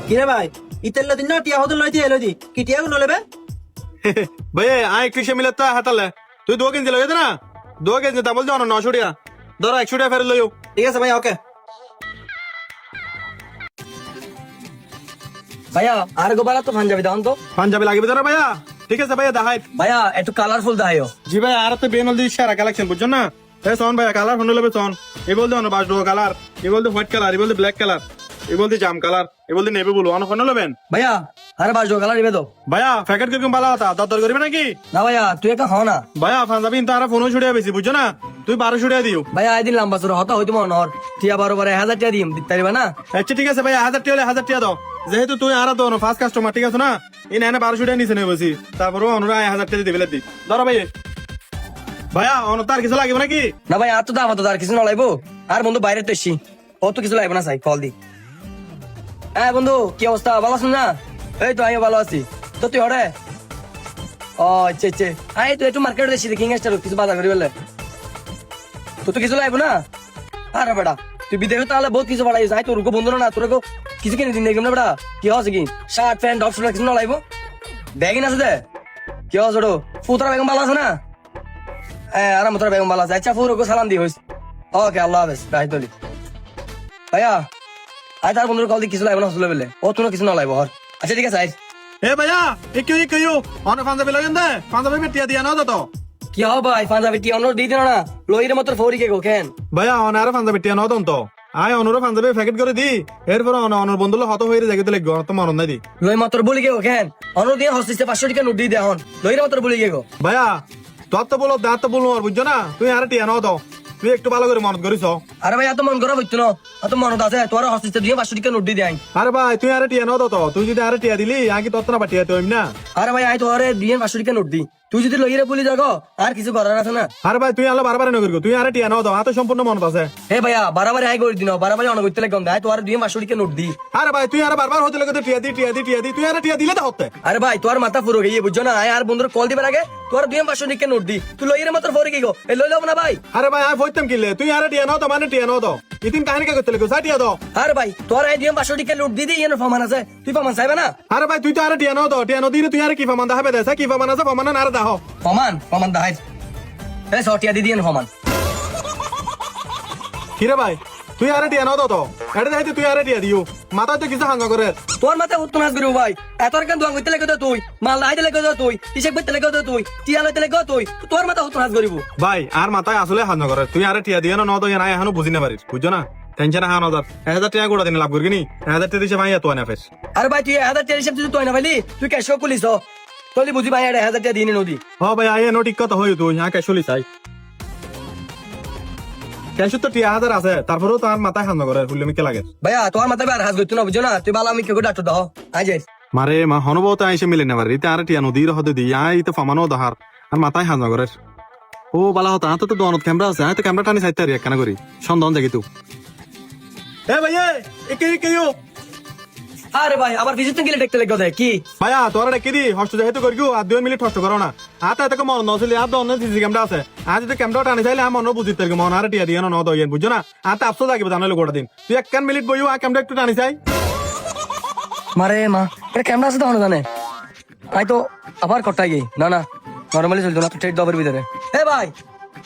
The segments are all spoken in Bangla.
কিরে ভাই ইতেল দিন না টিয়া হতো লইতি এলো দি কি টিয়া গুলো লেবে ভাই আয় কৃষি মিলে তা হাতালে তুই 2 কেজি লইতে না 2 কেজি তা বল জানো 900 টাকা ধরো 100 টাকা ফেরত লইও। ঠিক আছে ভাই ওকে ভাইয়া আর গোবালা তো পাঞ্জাবি দাও তো পাঞ্জাবি লাগবে ধরো ভাইয়া। ঠিক আছে ভাইয়া দেখাই। ভাইয়া একটু কালারফুল দাও জি ভাই আর তো বেনল দি সারা কালেকশন বুঝছো না। এই সোন ভাইয়া কালার ফোন লবে সোন এ বলতে অন বাস কালার এ বলতে হোয়াইট কালার এ বলতে ব্ল্যাক কালার এ বলতে জাম কালার এ বলতে নেভি ব্লু অন ফোন লবেন ভাইয়া আরে বাজো কালার দিবে তো ভাইয়া প্যাকেট কিরকম ভালো হতা দর করবে নাকি না ভাইয়া তুই একটা হও না ভাইয়া পাঞ্জাবি তো আর ফোনও ছুড়ে বেশি বুঝছো না তুই 1200 টাকা দিও। ভাইয়া আইদিন লম্বা সর হতা হইতো মন হর টিয়া 12 টাকা দিম দিতে পারবা না। আচ্ছা ঠিক আছে ভাইয়া 1000 টাকা হলে 1000 টাকা দাও যেহেতু তুই আর তো ফার্স্ট কাস্টমার ঠিক আছে না এই না 1200 টাকা নিছে নেই বসি তারপরে অনুরা 1000 টাকা দিবে দি ধরো ভাই ভাইয়া অন তার কিছু লাগবে নাকি না ভাই আর তো দাম তো আর কিছু না লাইবো আর বন্ধু বাইরে তো এসছি অত কিছু লাগবে না চাই কল দি। হ্যাঁ বন্ধু কি অবস্থা ভালো আছেন না? এই তো আমিও ভালো আছি তো তুই হরে ও আচ্ছা আচ্ছা আই তুই একটু মার্কেট দেখছি কিং স্টার কিছু বাজার করি বলে তো কিছু লাগবে না। আরে বেটা তুই বিদেশে তাহলে বহুত কিছু বাড়াইছিস আই তোর বন্ধু না তোর কিছু কিনে দিন দেখলাম না বেটা কি হচ্ছে কি শার্ট প্যান্ট টপ শার্ট কিছু না লাগবো ব্যাগিন আছে দে কি হচ্ছে ওটো ফুতরা বেগম ভালো আছে না? হ্যাঁ আরাম তোর বেগম ভালো আছে আচ্ছা ফুরোকে সালাম দি হইস ওকে আল্লাহ হাফেজ ভাই তলি ভাইয়া আই তার বন্ধুর কল দিয়ে কিছু লাগবে না হসলে বলে ও তোর কিছু না লাগবো হর আচ্ছা ঠিক আছে আই এ ভাইয়া ইকিউ অন পাঞ্জাবি লাগেন দে পাঞ্জাবি টিয়া দিয়া না তো কি হও ভাই পাঞ্জাবি টি অনর দি দিন না লইরে মত ফৌরি কে গো কেন ভাইয়া অন আর পাঞ্জাবি টিয়া না তো আয় অনুরো পাঞ্জাবি প্যাকেট করে দি এরপর অনর বন্ধুলে হত হইরে জায়গাতে লাগবে তো মরণ নাই দি লই মত বলি কে গো কেন অনর দিয়ে হস্তিছে 500 টাকা নোট দি দে হন লইরে মত বলি কে গো ভাইয়া তোর তো বলো দাঁত তো বলবো আর বুঝছো না তুই আর টিয়া না দাও তুই একটু ভালো করে মনত করিস। আরে ভাই এত মন করা হইতো না এত মনত আছে তোর হস্তিছে দিয়ে 500 টাকা নোট দি দে আই আরে ভাই তুই আর টিয়া না দাও তো তুই যদি আর টিয়া দিলি আগে তোর না পাঠিয়ে তুই না আরে ভাই আই তোরে দিয়ে 500 টাকা নোট দি তুই যদি লইরে বলি যাগো আর কিছু করার আছে না। আরে ভাই তুই আলো বারবার নগর তুই আর টিয়া না দাও তো সম্পূর্ণ মনত আছে। হে ভাইয়া বারবার আই করে দিন বারবার অন করতে লাগম আই তোর দিয়ে 500 টাকা নোট দি। আরে ভাই তুই আর বারবার হতে লাগে টিয়া দি তুই আর টিয়া দিলে তো হতে আরে ভাই তোর মাথা পুরো গিয়ে বুঝছো না আয় আর বন্ধুর কল দিবার আগে তোর দিয়ে 500 টাকা নোট দি তুই লইরে মাত্র ফরে কি গো এ লই লব না ভাই। আরে ভাই আই ফইতাম কিলে তুই আর টিয়া না দাও মানে টিয়া না দাও ইতিন কাহিনী কে করতে লাগে টিয়া দাও। আরে ভাই তোর আই দিয়ে 500 টাকা নোট দি দি এর ফমান আছে তুই ফমান চাইবে না। আরে ভাই তুই তো আর টিয়া না দাও টিয়া না দিলে তুই আর কি ফমান দেখাবে দেছা কি ফমান আছে ফমান না আর দাও ফমান দাহাই এ সটিয়া দি দি এর ফমান কিরে ভাই তুই আর টিয়া না দাও তো এটা দেখাইতে তুই আর টিয়া দিও মাথা তো কিছু হাঙ্গা করে তোর মাথা উত্তর হাস গরিব ভাই এতর কেন দোয়া করতে লাগে তো তুই মাল দাইতে লাগে তো তুই হিসাব করতে লাগে তো তুই টিয়া লইতে লাগে তুই তোর মাথা উত্তর হাস গরিব ভাই আর মাথায় আসলে হাঙ্গা করে তুই আর টিয়া দিয়ে না দাও না এখনো বুঝি না পারিস বুঝছো না টেনশন হা না 1000 টাকা গোড়া দিন লাভ করবি নি 1000 টাকা দিছে ভাই এত না ফেস। আরে ভাই তুই 1000 টাকা হিসাব তুই না ভাইলি তুই ক্যাশ পুলিশ তুই বুঝি ভাই 1000 টাকা দিনে নদী হ ভাই আয় নো ঠিক কথা হই তুই হ্যাঁ ক্যাশুয়ালি চাই ক্যাশু তো টিয়া 1000 আছে তারপরেও তার মাথায় হাঙ্গা করে ফুলে মিকে লাগে ভাইয়া তোর মাথা আর হাস গইতো না বুঝছো না তুই বালা আমি কেউ ডাক্তার দাও আই যাই মারে মা হনবত আইসে মিলে না পারি আর টিয়া নদীর হতে দি আই তো ফামানো দহার আর মাথায় হাঙ্গা করে ও বালা হতা তো তো দোনত ক্যামেরা আছে আই তো ক্যামেরা টানি সাইতে আর একখানা করি সন্দেহ জাগি তুই এ ভাই এ আরে ভাই আবার ভিজিট গেলে দেখতে লাগবে দেখ কি ভাইয়া তোরা ডেকে দি হস্ত যেহেতু করিও আর 2 মিনিট হস্ত করো না আর তো মন নছিল আর দন সিসি ক্যামেরা আছে আজ যদি ক্যামেরা টানি চাইলে আমার মন বুঝিতে লাগে মন আর টিয়া দিয়ে না দইয়েন বুঝছো না আর তো আফসোস লাগবে জানালে গোটা দিন তুই 1 মিনিট বইও আর ক্যামেরা একটু টানি চাই মারে মা এটা ক্যামেরা আছে তো জানে আই তো আবার কটাই গই না না নরমালি চলতো না তো ঠেট দবের ভিতরে এ ভাই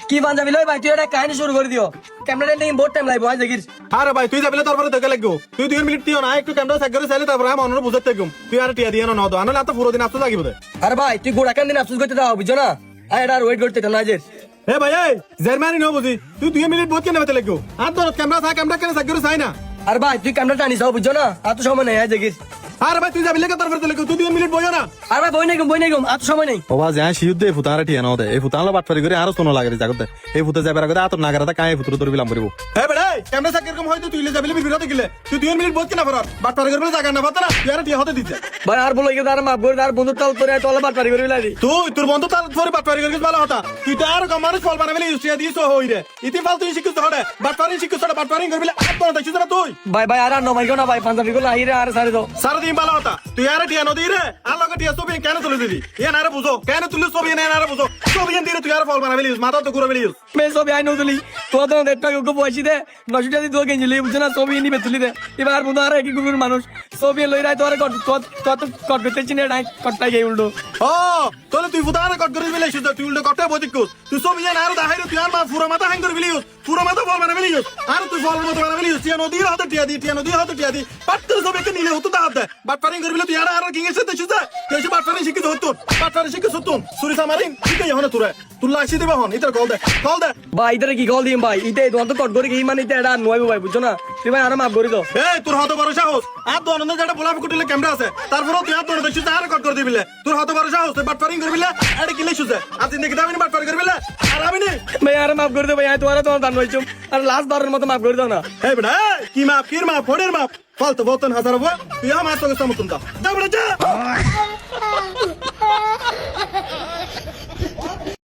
কি পাঞ্জাবি লই ভাই তুই এটা কাহিনী শুরু করে দিও ক্যামেরা নেই বহুত টাইম লাগবে আজ দেখিস। আরে ভাই তুই যাবিলে তারপরে দেখে লাগবো তুই 2 মিনিট দিও না একটু ক্যামেরা চেক করে চাইলে তারপরে আমার মনে বুঝতে থাকুম তুই আর টিয়া দিয়ে না দাও আনলে তো পুরো দিন আফসোস লাগিব দে। আরে ভাই তুই গোড়া কেন দিন আফসোস করতে দাও বুঝছো না আই এটা ওয়েট করতে তো না যে এ ভাই এই জার্মানি নো বুঝি তুই 2 মিনিট বহুত কেন বেতে লাগবো আর তোর ক্যামেরা কেন চেক করে চাই না। আরে ভাই তুই ক্যামেরা টানিস বুঝছো না আর তো সময় নেই আজ দেখিস। আরে ভাই তুই যাবিলে তারপরে লাগবো তুই 2 মিনিট বইও না। আরে ভাই বই নাই গম আর তো সময় নেই ওবা যায় শিউদ দে ফুতারা টিয়া ন দে এই ফুতালা বাটপারি করে আর সোনো লাগে জাগতে এই ফুতে যাবার আগে আতর নাগারাটা কায় ফুতুর তোর বিলাম করিব এ বেড়ে ক্যামেরা চেক এরকম হয়তো তুই যাবিলে বিরতে গেলে তুই 2 মিনিট বহুত কেন ফরার বাটপারি করে জায়গা না পাতরা তুই আর টিয়া হতে দিতে ভাই আর বলো আর মাফ করে আর বন্ধু তাল তোরে তোলা বাটপারি করে লাগি তুই তোর বন্ধু তার তোর বাটপারি করে ভালো হতা তুই তো আর কমারস ফল বানাবলে ইউসিয়া দিছ হই রে ইতি ফাল তুই শিখছ হড়ে বাটপারি শিখছ বাটপারি করবলে আর তো দেখছিস না তুই ভাই আর নমাই গো না ভাই পাঞ্জাবি গুলো আইরে আর সারে দাও সারা দিন ভালো হতা তুই আর টিয়া নদী রে আর লগে টিয়া ছবি কেন তুলে দিবি এ না রে বুঝো কেন তুলে ছবি না রে বুঝো ছবি এন দিরে তুই আর ফল বানাবলি মাথা তো ঘুরে বলি মে সব আই নদলি তো তো একটা গো বসি দে 900 টাকা দিয়ে তো গেঞ্জি লিয়ে বুঝছো না ছবি নিবে তুলি দে এবার বন্ধু আর একই গ্রুপের মানুষ ছবি লই রাই তোরে কট করতে চিনে নাই কটটাই গই উল্টো ও তোলে তুই ফুটা রেকর্ড করে বিলে শুধু তুই উল্টো কটে বদিক কুস তুই সব ইয়া আর দাহাইরে তুই আর মা পুরো মাথা হ্যাং করে বিলিউস পুরো মাথা বল মানে বিলিউস আর তুই বল মতো মানে বিলিউস টিয়া নদীর হাতে টিয়া দি পাত্র সব একটা নিলে হতো দা হাতে বাট পারিং করে বিলে তুই আর কিং এসে দেছিস তুই এসে বাট পারিং শিখিত হতো বাট পারিং শিখিত হতো সুরিসা মারিং ঠিক আছে হনে তুই তুই লাইসি দিবা হন ইতার কল দে ভাই ইতারে কি কল দিম ভাই ইতে তোমার তো কট করে কি মানে ইতে এটা নয়বো ভাই বুঝছো না তুই ভাই আর মাফ করে দাও এই তোর হাতে বড় সাহস আর তো আনন্দ যেটা বলা ফুটিলে ক্যামেরা আছে তারপরে তুই আর তোর দেখিস আর রেকর্ড করে দিবিলে তোর হাতে বড় সাহস তুই বাট পারিং করবিলে আর কি লিখছিস আর জিন্দগি দাবি বাট পারিং করবিলে আর আমি নি ভাই আর মাফ করে দাও ভাই তোমার দান হইছো আর লাস্ট বারের মতো মাফ করে দাও না এই বেটা কি মাপ কির মাপ ফোনের মাপ ফালতু বতন হাজার তুই আমার সঙ্গে সমতুন দা বেটা যা